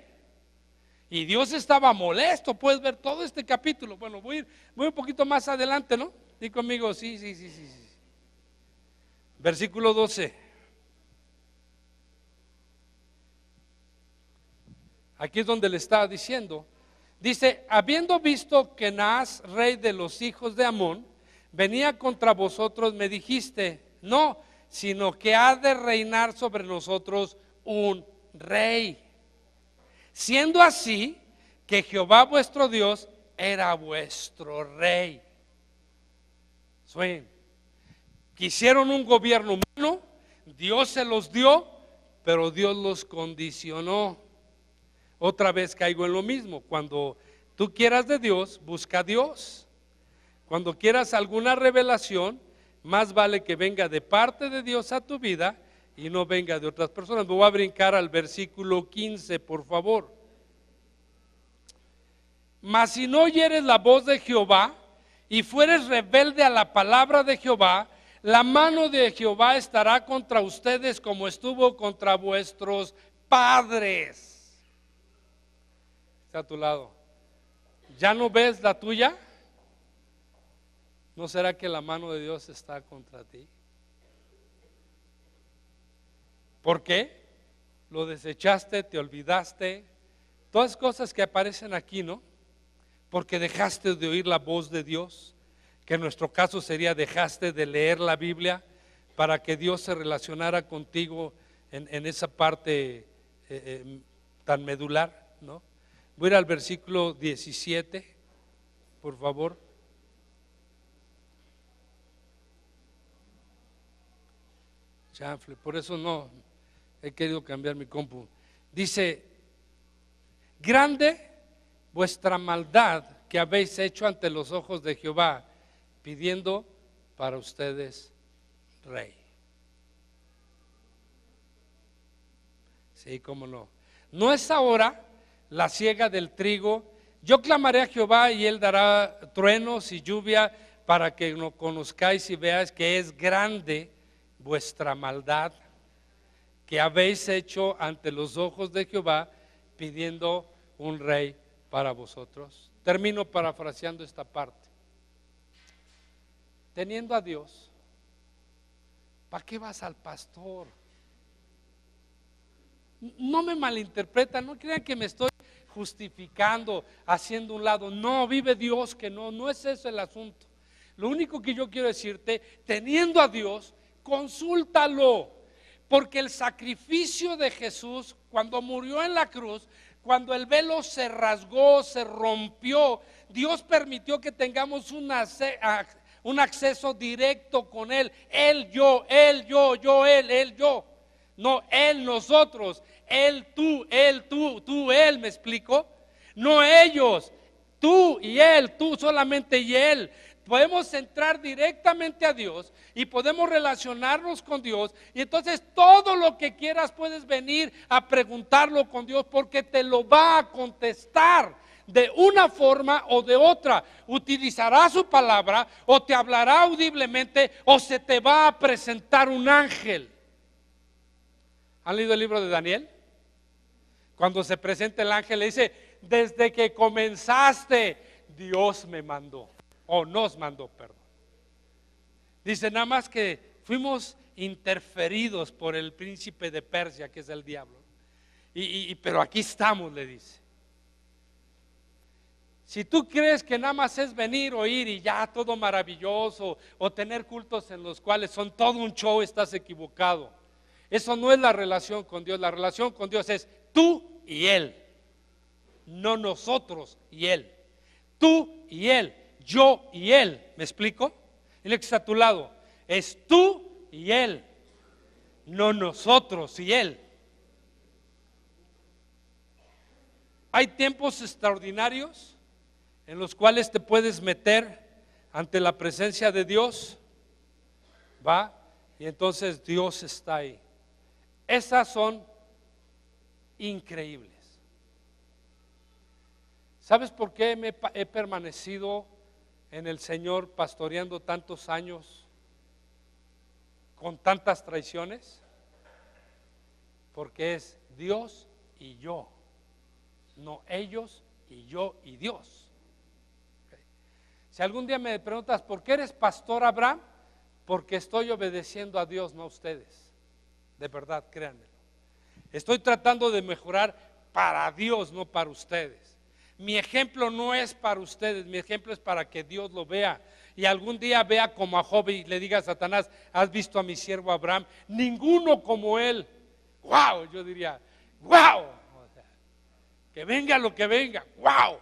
Y Dios estaba molesto. Puedes ver todo este capítulo. Bueno, voy un poquito más adelante, ¿no? Di conmigo, sí. Versículo 12. Aquí es donde le estaba diciendo. Dice, habiendo visto que Naas, rey de los hijos de Amón, venía contra vosotros, me dijiste, no, sino que ha de reinar sobre nosotros un rey. Siendo así, que Jehová vuestro Dios era vuestro rey. Quisieron un gobierno humano, Dios se los dio, pero Dios los condicionó. Otra vez caigo en lo mismo. Cuando tú quieras de Dios, busca a Dios. Cuando quieras alguna revelación, más vale que venga de parte de Dios a tu vida y no venga de otras personas. Me voy a brincar al versículo 15, por favor. Mas si no oyeres la voz de Jehová y fueres rebelde a la palabra de Jehová, la mano de Jehová estará contra ustedes como estuvo contra vuestros padres. Está a tu lado. ¿Ya no ves la tuya? ¿No será que la mano de Dios está contra ti? ¿Por qué? Lo desechaste, te olvidaste. Todas cosas que aparecen aquí, ¿no? Porque dejaste de oír la voz de Dios, que en nuestro caso sería dejaste de leer la Biblia para que Dios se relacionara contigo en esa parte tan medular, ¿no? Voy a ir al versículo 17, por favor. Chanfle, por eso no he querido cambiar mi compu. Dice, grande vuestra maldad que habéis hecho ante los ojos de Jehová, pidiendo para ustedes rey. Sí, cómo no. No es ahora la siega del trigo. Yo clamaré a Jehová y él dará truenos y lluvia para que no conozcáis y veáis que es grande vuestra maldad que habéis hecho ante los ojos de Jehová, pidiendo un rey para vosotros. Termino parafraseando esta parte. Teniendo a Dios, ¿para qué vas al pastor? No me malinterpretan, no crean que me estoy justificando, haciendo un lado. No, vive Dios que no es eso el asunto. Lo único que yo quiero decirte, teniendo a Dios, consúltalo, porque el sacrificio de Jesús, cuando murió en la cruz, cuando el velo se rasgó, se rompió, Dios permitió que tengamos un acceso directo con Él. Él, yo, Él, yo, Él, yo. No, Él, nosotros, Él, tú, Él, ¿me explico? No ellos, tú y Él, tú solamente y Él. Podemos entrar directamente a Dios y podemos relacionarnos con Dios, y entonces todo lo que quieras puedes venir a preguntarlo con Dios, porque te lo va a contestar de una forma o de otra. Utilizará su palabra, o te hablará audiblemente, o se te va a presentar un ángel. ¿Han leído el libro de Daniel? Cuando se presenta el ángel le dice, desde que comenzaste Dios me mandó, o nos mandó, perdón. Dice, nada más que fuimos interferidos por el príncipe de Persia, que es el diablo, pero aquí estamos, le dice. Si tú crees que nada más es venir, oír y ya todo maravilloso, o tener cultos en los cuales son todo un show, estás equivocado. Eso no es la relación con Dios. La relación con Dios es tú y Él. no nosotros y él. Tú y él, yo y él. ¿Me explico? Dile que está a tu lado. Es tú y él, no nosotros y él. Hay tiempos extraordinarios en los cuales te puedes meter ante la presencia de Dios, ¿va? Y entonces Dios está ahí. Esas son increíbles. ¿Sabes por qué he permanecido en el Señor pastoreando tantos años con tantas traiciones? Porque es Dios y yo, no ellos y yo y Dios. Okay. Si algún día me preguntas ¿por qué eres pastor, Abraham? Porque estoy obedeciendo a Dios, no a ustedes. De verdad, créanmelo. Estoy tratando de mejorar para Dios, no para ustedes. Mi ejemplo no es para ustedes, mi ejemplo es para que Dios lo vea. Y algún día vea como a Job y le diga a Satanás, ¿has visto a mi siervo Abraham? Ninguno como él. ¡Wow! Yo diría, ¡wow! O sea, que venga lo que venga, ¡wow!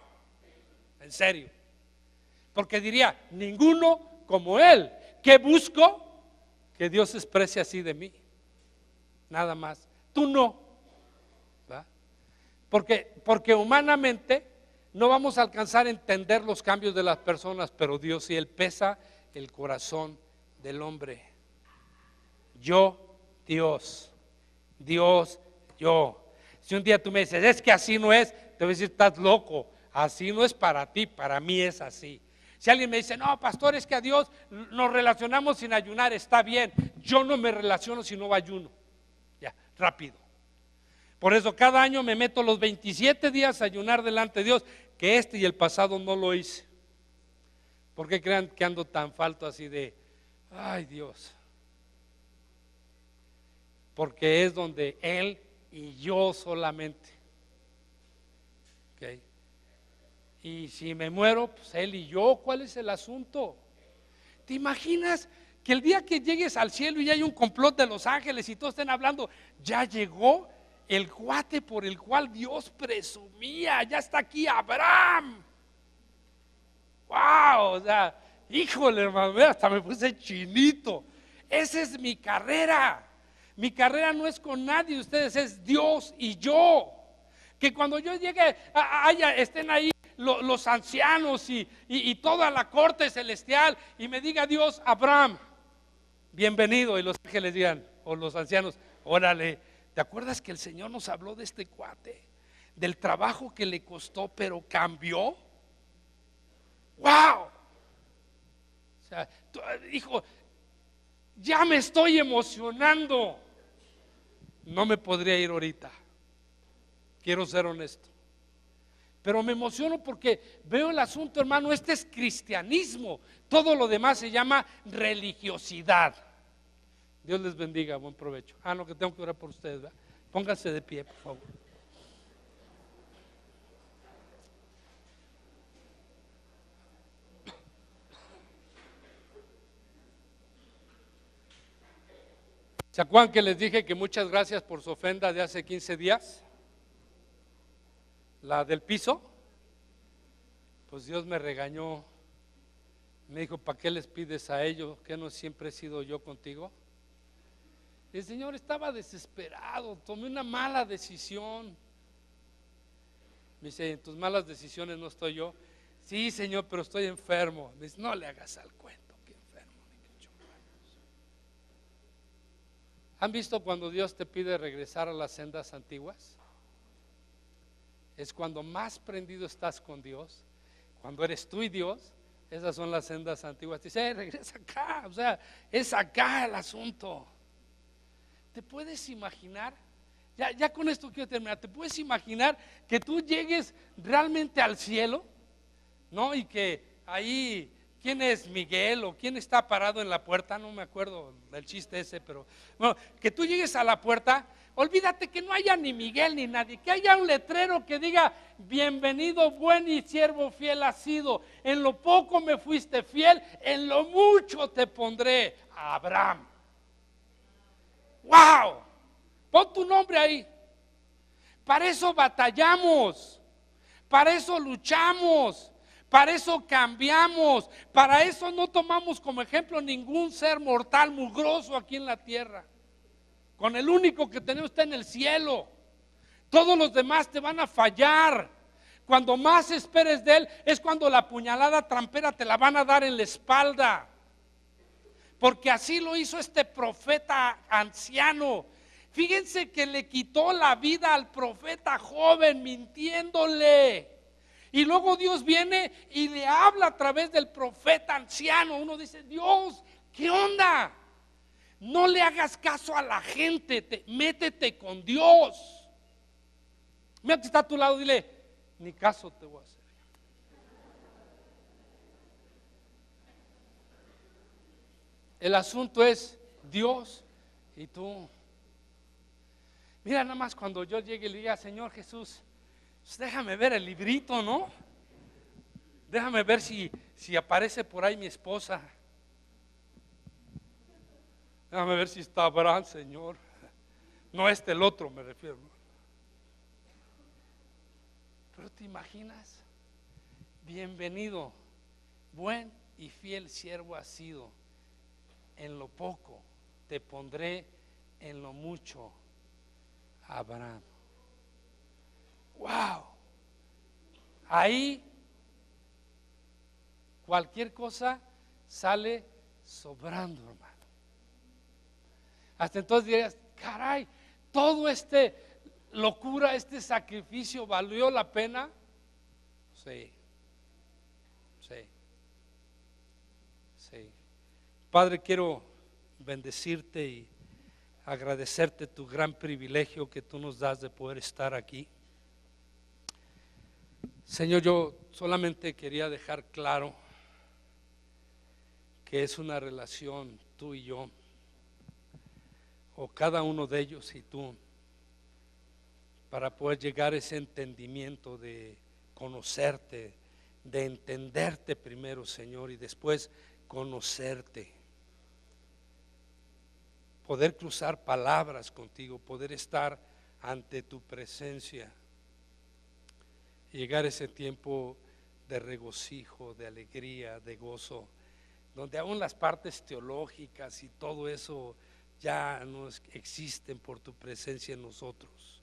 En serio. Porque diría, ninguno como él. ¿Qué busco? Que Dios se exprese así de mí. Nada más. Tú no. ¿Va? Porque humanamente no vamos a alcanzar a entender los cambios de las personas, pero Dios sí, Él pesa el corazón del hombre. Yo, Dios, Dios, yo. Si un día tú me dices, es que así no es, te voy a decir, estás loco, así no es para ti, para mí es así. Si alguien me dice, no, pastor, es que a Dios nos relacionamos sin ayunar, está bien, yo no me relaciono si no ayuno. Ya, rápido. Por eso cada año me meto los 27 días a ayunar delante de Dios, que este y el pasado no lo hice. ¿Por qué crean que ando tan falto así de, ay Dios? Porque es donde Él y yo solamente. ¿Okay? Y si me muero, pues Él y yo, ¿cuál es el asunto? ¿Te imaginas que el día que llegues al cielo y hay un complot de los ángeles y todos estén hablando, ya llegó el cuate por el cual Dios presumía, ya está aquí Abraham? ¡Wow! O sea, híjole, hermano, hasta me puse chinito. Esa es mi carrera. Mi carrera no es con nadie de ustedes, es Dios y yo. Que cuando yo llegue, estén ahí los ancianos y toda la corte celestial y me diga Dios, Abraham, bienvenido, y los ángeles digan, o los ancianos, órale, ¿te acuerdas que el Señor nos habló de este cuate? Del trabajo que le costó, pero cambió. ¡Wow! O sea, hijo, ya me estoy emocionando. No me podría ir ahorita. Quiero ser honesto. Pero me emociono porque veo el asunto, hermano, este es cristianismo. Todo lo demás se llama religiosidad. Dios les bendiga, buen provecho. No, que tengo que orar por ustedes, ¿verdad? Pónganse de pie, por favor. ¿Se acuerdan que les dije que muchas gracias por su ofrenda de hace 15 días? La del piso. Pues Dios me regañó. Me dijo, ¿para qué les pides a ellos? ¿Que no siempre he sido yo contigo? El Señor estaba desesperado, tomé una mala decisión. Me dice, en tus malas decisiones no estoy yo. Sí, Señor, pero estoy enfermo. Me dice, no le hagas al cuento, que enfermo, ni que chorranos. ¿Han visto cuando Dios te pide regresar a las sendas antiguas? Es cuando más prendido estás con Dios, cuando eres tú y Dios. Esas son las sendas antiguas. Te dice, regresa acá, o sea, es acá el asunto. ¿Te puedes imaginar? Ya con esto quiero terminar. ¿Te puedes imaginar que tú llegues realmente al cielo? ¿No? Y que ahí, ¿quién es Miguel o quién está parado en la puerta? No me acuerdo del chiste ese, pero bueno, que tú llegues a la puerta, olvídate que no haya ni Miguel ni nadie, que haya un letrero que diga, bienvenido, buen y siervo fiel has sido, en lo poco me fuiste fiel, en lo mucho te pondré, Abraham. ¡Wow! Pon tu nombre ahí. Para eso batallamos. Para eso luchamos, para eso cambiamos, para eso no tomamos como ejemplo ningún ser mortal mugroso aquí en la tierra. Con el único que tenemos está en el cielo. Todos los demás te van a fallar. Cuando más esperes de él es cuando la puñalada trampera te la van a dar en la espalda. Porque así lo hizo este profeta anciano. Fíjense que le quitó la vida al profeta joven mintiéndole. Y luego Dios viene y le habla a través del profeta anciano. Uno dice, Dios, ¿qué onda? No le hagas caso a la gente, métete con Dios. Mira que está a tu lado, dile, ni caso te voy a hacer. El asunto es Dios y tú. Mira, nada más cuando yo llegue y le diga, Señor Jesús, pues déjame ver el librito, ¿no? Déjame ver si aparece por ahí mi esposa. Déjame ver si está Abraham, Señor. No el otro, me refiero. Pero te imaginas, bienvenido, buen y fiel siervo has sido. En lo poco te pondré en lo mucho, Abraham. Wow. Ahí cualquier cosa sale sobrando, hermano. Hasta entonces dirías, caray, todo locura, este sacrificio, ¿valió la pena? Sí. Padre, quiero bendecirte y agradecerte tu gran privilegio que tú nos das de poder estar aquí. Señor, yo solamente quería dejar claro que es una relación tú y yo, o cada uno de ellos y tú, para poder llegar a ese entendimiento de conocerte, de entenderte primero, Señor, y después conocerte. Poder cruzar palabras contigo, poder estar ante tu presencia, llegar a ese tiempo de regocijo, de alegría, de gozo, donde aún las partes teológicas y todo eso ya no existen por tu presencia en nosotros.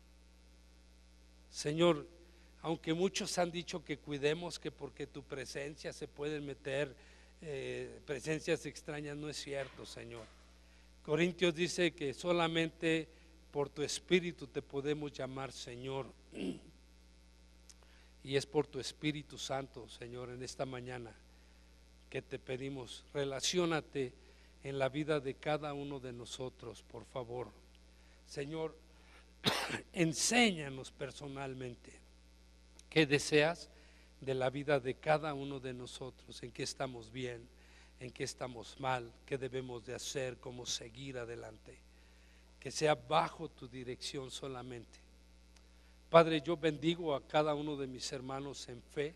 Señor, aunque muchos han dicho que cuidemos que porque tu presencia se pueden meter presencias extrañas, no es cierto, Señor. Corintios dice que solamente por tu Espíritu te podemos llamar Señor. Y es por tu Espíritu Santo, Señor, en esta mañana que te pedimos, relaciónate en la vida de cada uno de nosotros, por favor. Señor, enséñanos personalmente qué deseas de la vida de cada uno de nosotros, en qué estamos bien, en qué estamos mal, qué debemos de hacer, cómo seguir adelante, que sea bajo tu dirección solamente. Padre, yo bendigo a cada uno de mis hermanos en fe,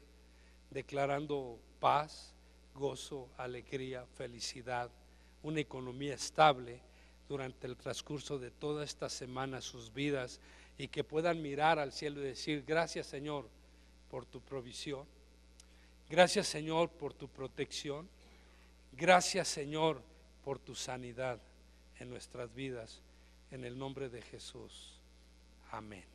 declarando paz, gozo, alegría, felicidad, una economía estable durante el transcurso de toda esta semana sus vidas, y que puedan mirar al cielo y decir, gracias Señor por tu provisión, gracias Señor por tu protección, gracias Señor por tu sanidad en nuestras vidas, en el nombre de Jesús. Amén.